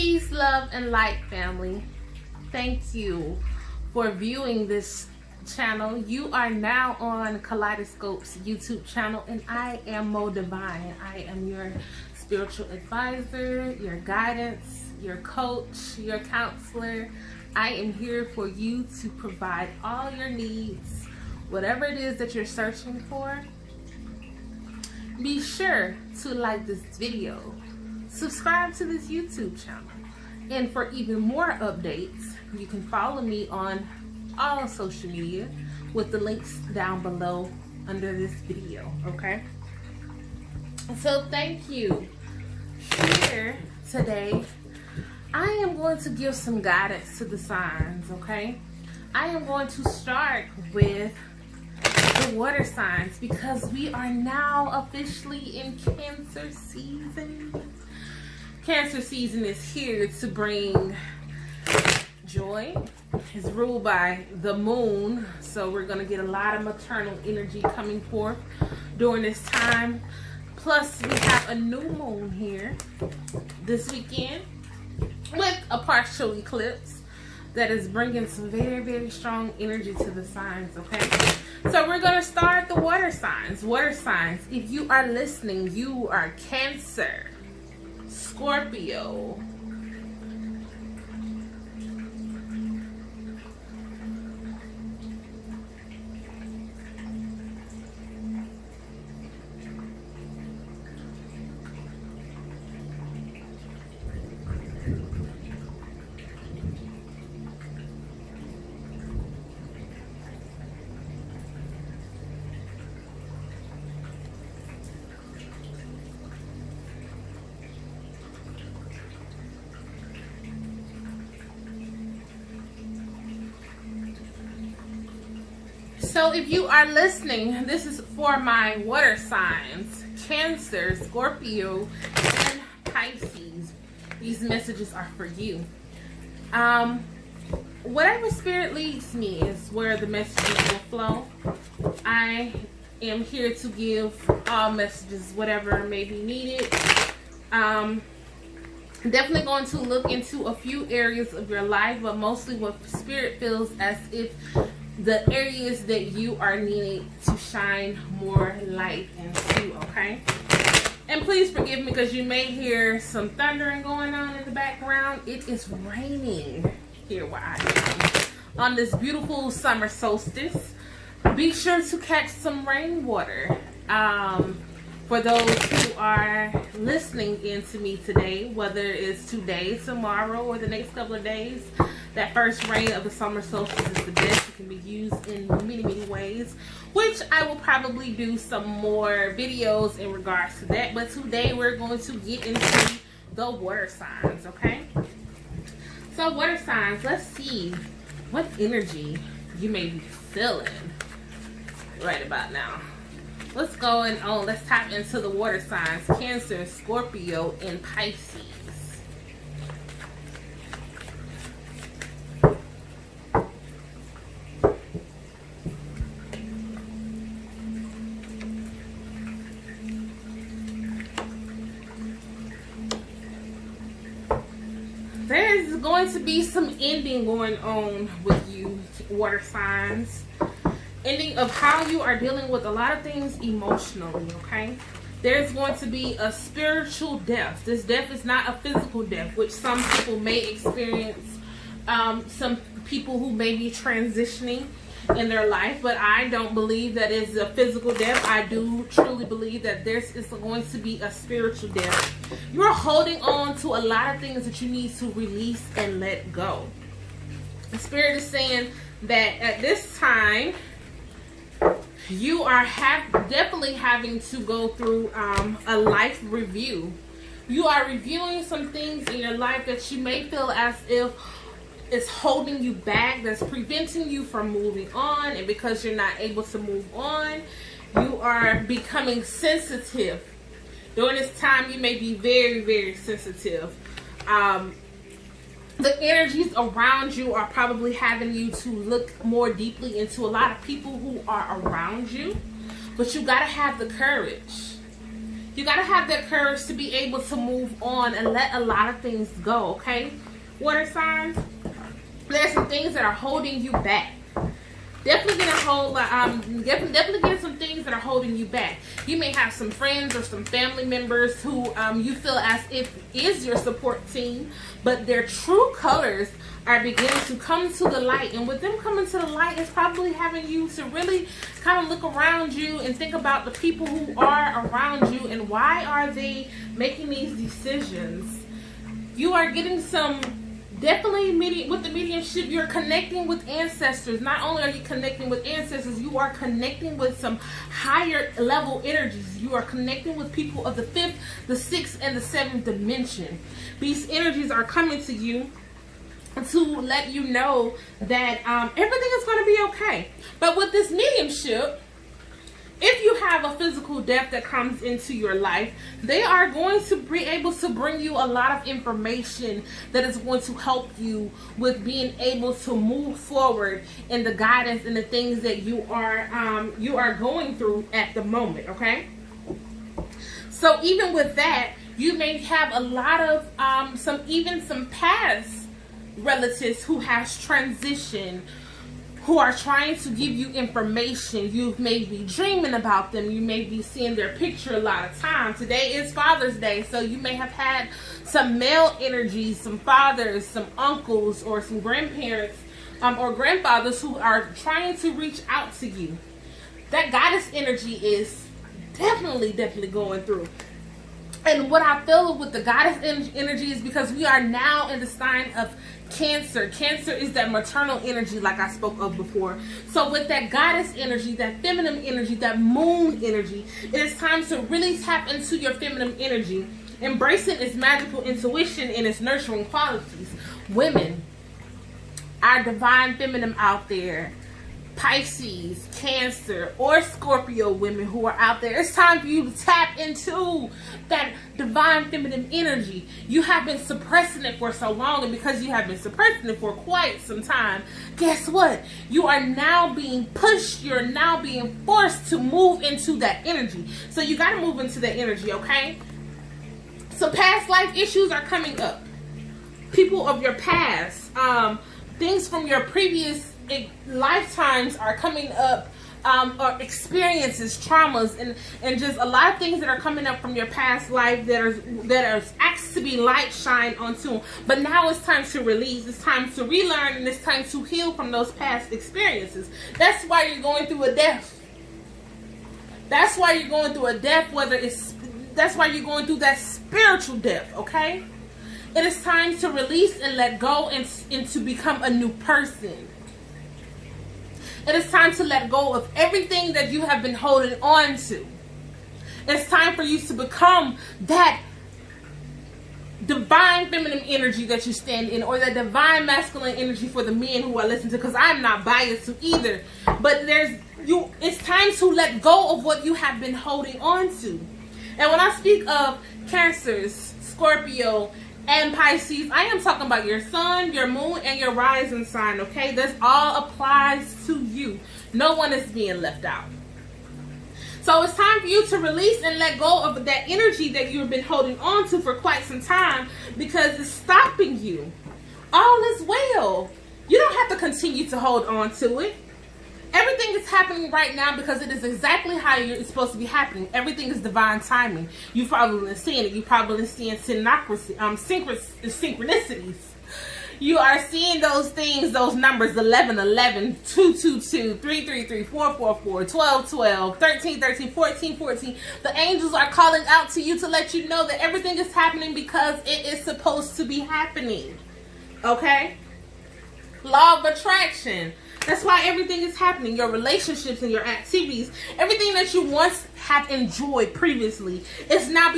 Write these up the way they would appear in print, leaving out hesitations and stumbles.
Peace, love, and light, family. Thank you for viewing this channel. You are now on Kaleidoscope's YouTube channel, and I am Mo Divine. I am your spiritual advisor, your guidance, your coach, your counselor. I am here for you to provide all your needs, whatever it is that you're searching for. Be sure to like this video, subscribe to this YouTube channel, and for even more updates, you can follow me on all social media with the links down below under this video, okay? So thank you. Here today, I am going to give some guidance to the signs, okay? I am going to start with the water signs because we are now officially in Cancer season. Cancer season is here to bring joy. It's ruled by the moon, so we're going to get a lot of maternal energy coming forth during this time. Plus, we have a new moon here this weekend with a partial eclipse that is bringing some very, very strong energy to the signs, okay? So we're going to start the water signs. Water signs, if you are listening, you are Cancer, Scorpio, so if you are listening, this is for my water signs, Cancer, Scorpio, and Pisces. These messages are for you. Whatever spirit leads me is where the messages will flow. I am here to give all messages, whatever may be needed. Definitely going to look into a few areas of your life, but mostly what spirit feels as if the areas that you are needing to shine more light into, okay? And please forgive me because you may hear some thundering going on in the background. It is raining here where I am on this beautiful summer solstice. Be sure to catch some rainwater. For those who are listening in to me today, whether it's today, tomorrow, or the next couple of days, that first rain of the summer solstice is the best. It can be used in many, many ways, which I will probably do some more videos in regards to that. But today we're going to get into the water signs, okay? So water signs, let's see what energy you may be feeling right about now. What's going on? Let's tap into the water signs, Cancer, Scorpio, and Pisces. There's going to be some ending going on with you, water signs. Ending of how you are dealing with a lot of things emotionally, okay? There's going to be a spiritual death. This death is not a physical death, which some people may experience. Some people who may be transitioning in their life, but I don't believe that it's a physical death. I do truly believe that this is going to be a spiritual death. You're holding on to a lot of things that you need to release and let go. The spirit is saying that at this time, you are definitely having to go through a life review. You are reviewing some things in your life that you may feel as if it's holding you back, that's preventing you from moving on. And because you're not able to move on, you are becoming sensitive. During this time, you may be very, very sensitive. The energies around you are probably having you to look more deeply into a lot of people who are around you. But you got to have the courage. You got to have that courage to be able to move on and let a lot of things go, okay? Water signs, there's some things that are holding you back. Definitely definitely getting some things that are holding you back. You may have some friends or some family members who you feel as if is your support team, but their true colors are beginning to come to the light. And with them coming to the light, it's probably having you to really kind of look around you and think about the people who are around you and why are they making these decisions. You are getting some, definitely with the mediumship, you're connecting with ancestors. Not only are you connecting with ancestors, you are connecting with some higher level energies. You are connecting with people of the 5th, the 6th, and the 7th dimension. These energies are coming to you to let you know that everything is going to be okay. But with this mediumship, if you have a physical death that comes into your life, they are going to be able to bring you a lot of information that is going to help you with being able to move forward in the guidance and the things that you are going through at the moment, okay? So even with that, you may have a lot of some past relatives who has transitioned, who are trying to give you information. You may be dreaming about them. You may be seeing their picture a lot of times. Today is Father's Day, so you may have had some male energies, some fathers, some uncles, or some grandparents or grandfathers who are trying to reach out to you. That goddess energy is definitely going through. And what I feel with the goddess energy is because we are now in the sign of Cancer. Cancer is that maternal energy like I spoke of before. So with that goddess energy, that feminine energy, that moon energy, it is time to really tap into your feminine energy, embracing its magical intuition and its nurturing qualities. Women, our divine feminine out there, Pisces, Cancer, or Scorpio women who are out there, it's time for you to tap into that divine feminine energy. You have been suppressing it for so long, and because you have been suppressing it for quite some time, guess what? You are now being pushed, you're now being forced to move into that energy. So you got to move into that energy, okay? So past life issues are coming up. People of your past, things from your previous lifetimes are coming up, or experiences, traumas, and just a lot of things that are coming up from your past life that are asked to be light shine onto. But now it's time to release, it's time to relearn, and it's time to heal from those past experiences. That's why you're going through a death. That's why you're going through a death, that's why you're going through that spiritual death, okay? It is time to release and let go and to become a new person. It is time to let go of everything that you have been holding on to. It's time for you to become that divine feminine energy that you stand in, or that divine masculine energy for the men who are listening to, because I'm not biased to either. But it's time to let go of what you have been holding on to. And when I speak of Cancers, Scorpio, and Pisces, I am talking about your sun, your moon, and your rising sign, okay? This all applies to you. No one is being left out. So it's time for you to release and let go of that energy that you've been holding on to for quite some time, because it's stopping you. All is well. You don't have to continue to hold on to it. Everything is happening right now because it is exactly how it's supposed to be happening. Everything is divine timing. You've probably been seeing it. You've probably been seeing synchronicities. You are seeing those things, those numbers, 11, 11, 2, 2, 2, 3, 3, 3, 4, 4, 4, 12, 12, 13, 13, 14, 14. The angels are calling out to you to let you know that everything is happening because it is supposed to be happening. Okay? Law of attraction. That's why everything is happening. Your relationships and your activities, everything that you once have enjoyed previously is now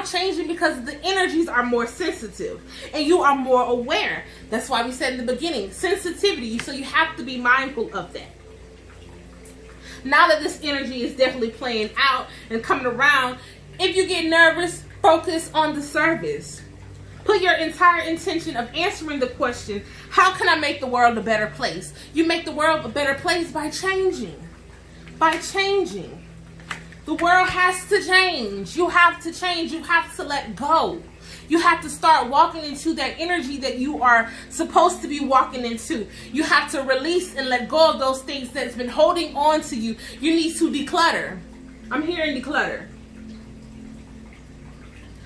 changing because the energies are more sensitive and you are more aware. That's why we said in the beginning, sensitivity. So you have to be mindful of that. Now that this energy is definitely playing out and coming around, if you get nervous, focus on the service. Put your entire intention of answering the question, how can I make the world a better place? You make the world a better place by changing. By changing. The world has to change. You have to change. You have to let go. You have to start walking into that energy that you are supposed to be walking into. You have to release and let go of those things that's been holding on to you. You need to declutter. I'm hearing declutter.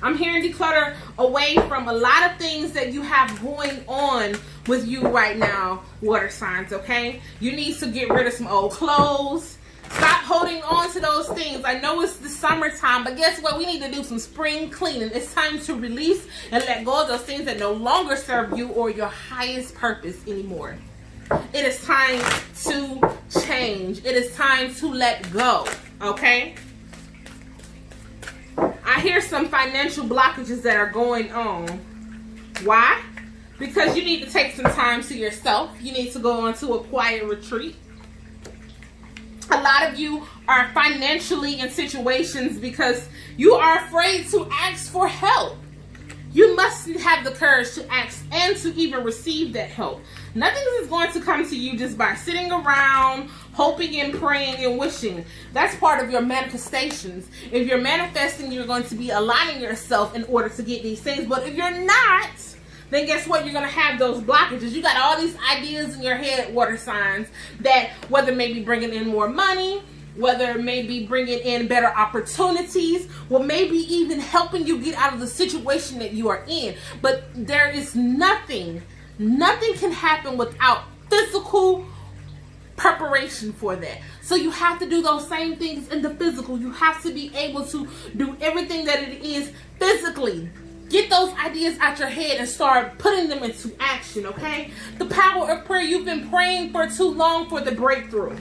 I'm hearing declutter away from a lot of things that you have going on with you right now, water signs, okay? You need to get rid of some old clothes. Stop holding on to those things. I know it's the summertime, but guess what? We need to do some spring cleaning. It's time to release and let go of those things that no longer serve you or your highest purpose anymore. It is time to change. It is time to let go, okay? I hear some financial blockages that are going on. Why? Because you need to take some time to yourself. You need to go on to a quiet retreat. A lot of you are financially in situations because you are afraid to ask for help. You must have the courage to ask and to even receive that help. Nothing is going to come to you just by sitting around, hoping and praying and wishing. That's part of your manifestations. If you're manifesting, you're going to be aligning yourself in order to get these things. But if you're not, then guess what? You're going to have those blockages. You got all these ideas in your head, water signs, that whether it may be bringing in more money, whether it may be bringing in better opportunities, or maybe even helping you get out of the situation that you are in. But there is nothing can happen without physical preparation for that. So you have to do those same things in the physical. You have to be able to do everything that it is physically. Get those ideas out your head and start putting them into action, okay? The power of prayer. You've been praying for too long for the breakthrough.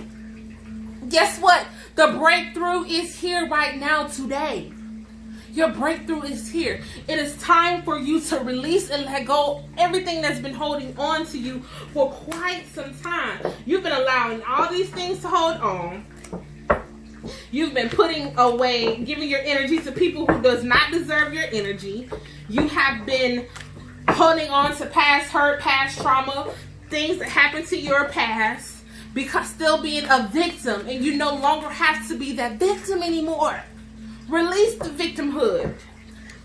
Guess what? The breakthrough is here right now today. Your breakthrough is here. It is time for you to release and let go everything that's been holding on to you for quite some time. You've been allowing all these things to hold on. You've been putting away, giving your energy to people who does not deserve your energy. You have been holding on to past hurt, past trauma, things that happened to your past, because still being a victim, and you no longer have to be that victim anymore. Release the victimhood.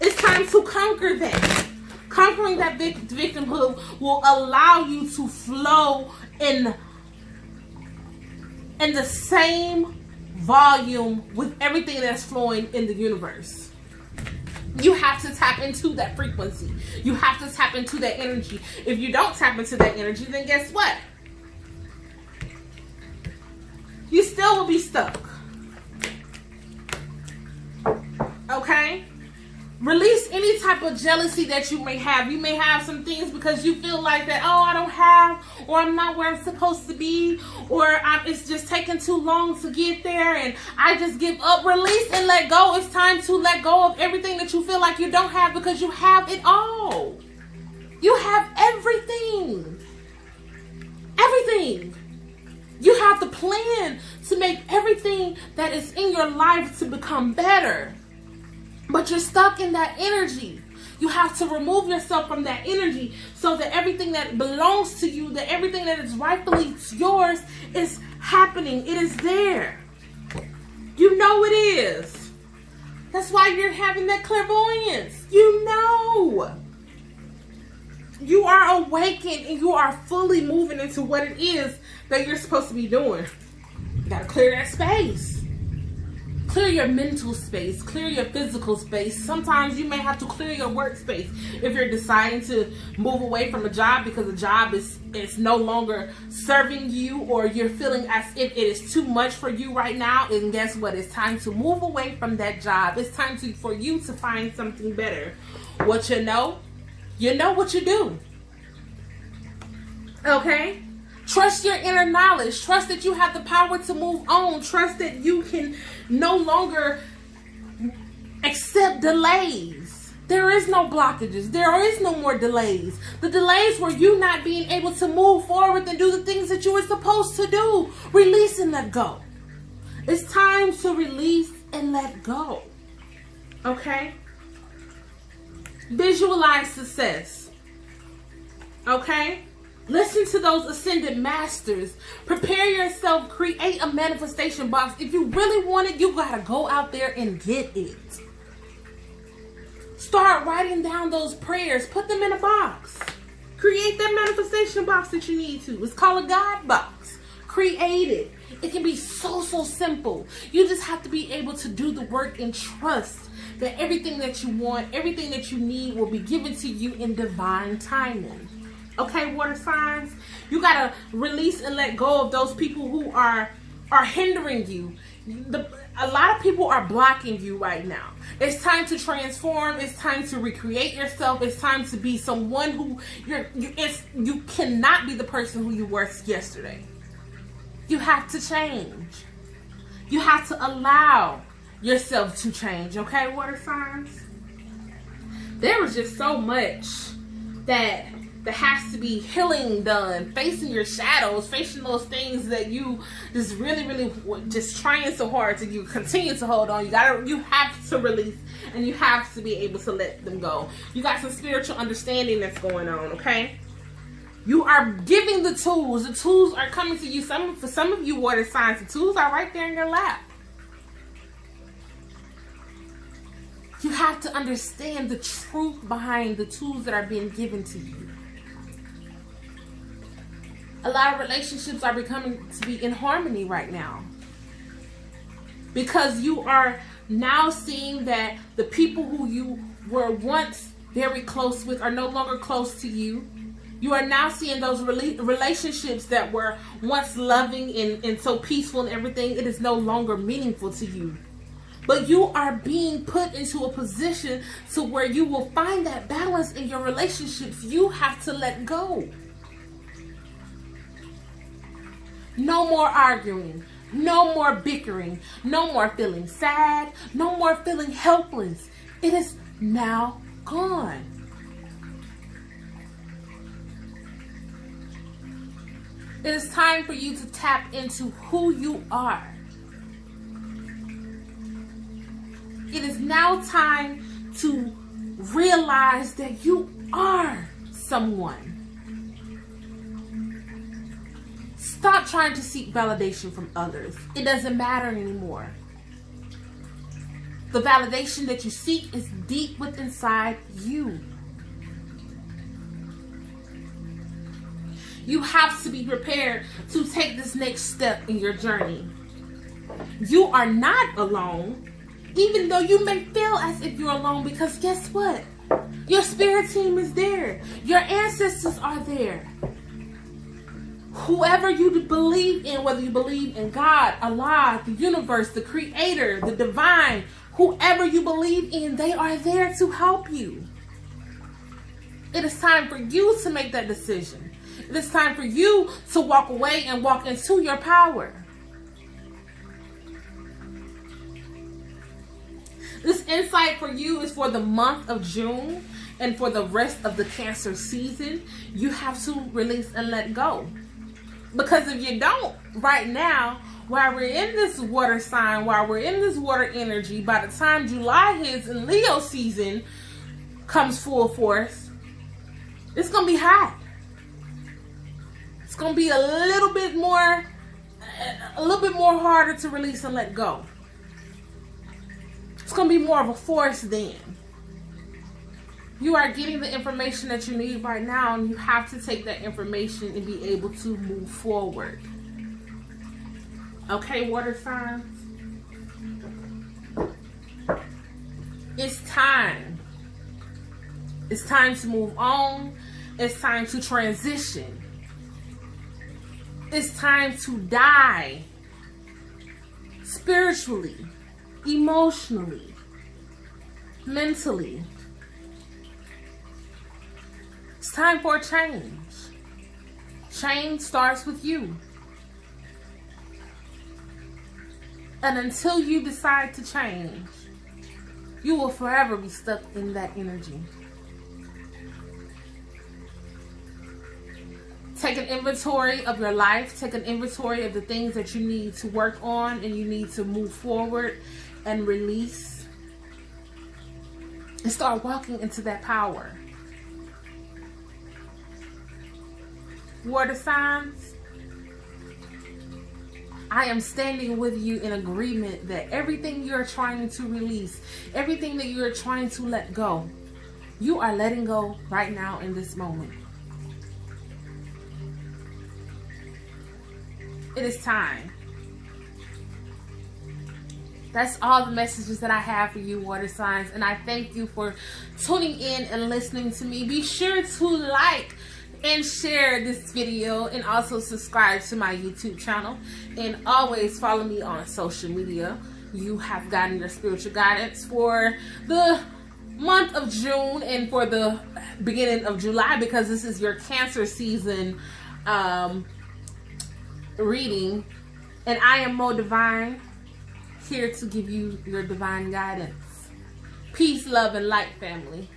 It's time to conquer that. Conquering that victimhood will allow you to flow in the same volume with everything that's flowing in the universe. You have to tap into that frequency. You have to tap into that energy. If you don't tap into that energy, then guess what? You still will be stuck. Okay? Release any type of jealousy that you may have. You may have some things because you feel like that, oh, I don't have, or I'm not where I'm supposed to be, or it's just taking too long to get there and I just give up. Release and let go. It's time to let go of everything that you feel like you don't have, because you have it all. You have everything. Everything. You have the plan to make everything that is in your life to become better. But you're stuck in that energy. You have to remove yourself from that energy so that everything that belongs to you, that everything that is rightfully yours is happening. It is there. You know it is. That's why you're having that clairvoyance. You know. You are awakened and you are fully moving into what it is that you're supposed to be doing. You gotta clear that space. Clear your mental space, clear your physical space. Sometimes you may have to clear your workspace if you're deciding to move away from a job because the job is no longer serving you, or you're feeling as if it is too much for you right now. And guess what? It's time to move away from that job. It's time for you to find something better. What you know what you do. Okay? Trust your inner knowledge. Trust that you have the power to move on. Trust that you can no longer accept delays. There is no blockages. There is no more delays. The delays were you not being able to move forward and do the things that you were supposed to do. Release and let go. It's time to release and let go. Okay? Visualize success. Okay? Listen to those ascended masters. Prepare yourself. Create a manifestation box. If you really want it, you gotta go out there and get it. Start writing down those prayers. Put them in a box. Create that manifestation box that you need to. It's called a God box. Create it. It can be so simple. You just have to be able to do the work and trust that everything that you want, everything that you need will be given to you in divine timing. Okay, water signs, you gotta release and let go of those people who are hindering you. A lot of people are blocking you right now. It's time to transform. It's time to recreate yourself. It's time to be someone who you cannot be the person who you were yesterday. You have to change. You have to allow yourself to change. Okay, water signs. There was just so much that has to be healing done, facing your shadows, facing those things that you just really just trying so hard to you continue to hold on. You have to release, and you have to be able to let them go. You got some spiritual understanding that's going on, okay? You are giving the tools. The tools are coming to you. For some of you water signs, the tools are right there in your lap. You have to understand the truth behind the tools that are being given to you. A lot of relationships are becoming to be in harmony right now, because you are now seeing that the people who you were once very close with are no longer close to you. You are now seeing those relationships that were once loving and so peaceful and everything, it is no longer meaningful to you. But you are being put into a position to where you will find that balance in your relationships. You have to let go. No more arguing. No more bickering. No more feeling sad. No more feeling helpless. It is now gone. It is time for you to tap into who you are. It is now time to realize that you are someone. Stop trying to seek validation from others. It doesn't matter anymore. The validation that you seek is deep within inside you. You have to be prepared to take this next step in your journey. You are not alone, even though you may feel as if you're alone, because guess what? Your spirit team is there. Your ancestors are there. Whoever you believe in, whether you believe in God, Allah, the universe, the creator, the divine, whoever you believe in, they are there to help you. It is time for you to make that decision. It is time for you to walk away and walk into your power. This insight for you is for the month of June and for the rest of the Cancer season. You have to release and let go. Because if you don't, right now, while we're in this water sign, while we're in this water energy, by the time July hits and Leo season comes full force, it's going to be hot. It's going to be a little bit more harder to release and let go. It's going to be more of a force then. You are getting the information that you need right now, and you have to take that information and be able to move forward. Okay, water signs? It's time. It's time to move on. It's time to transition. It's time to die. Spiritually, emotionally, mentally. It's time for a change. Change starts with you. And until you decide to change, you will forever be stuck in that energy. Take an inventory of your life. Take an inventory of the things that you need to work on and you need to move forward and release. And start walking into that power. water signs, I am standing with you in agreement that everything you're trying to release, everything that you're trying to let go, you are letting go right now in this moment. It is time. That's all the messages that I have for you, water signs. And I thank you for tuning in and listening to me. Be sure to like and share this video, and also subscribe to my YouTube channel, and always follow me on social media. You have gotten your spiritual guidance for the month of June and for the beginning of July, because this is your Cancer season reading. And I am Mo Divine, here to give you your divine guidance. Peace, love, and light, family.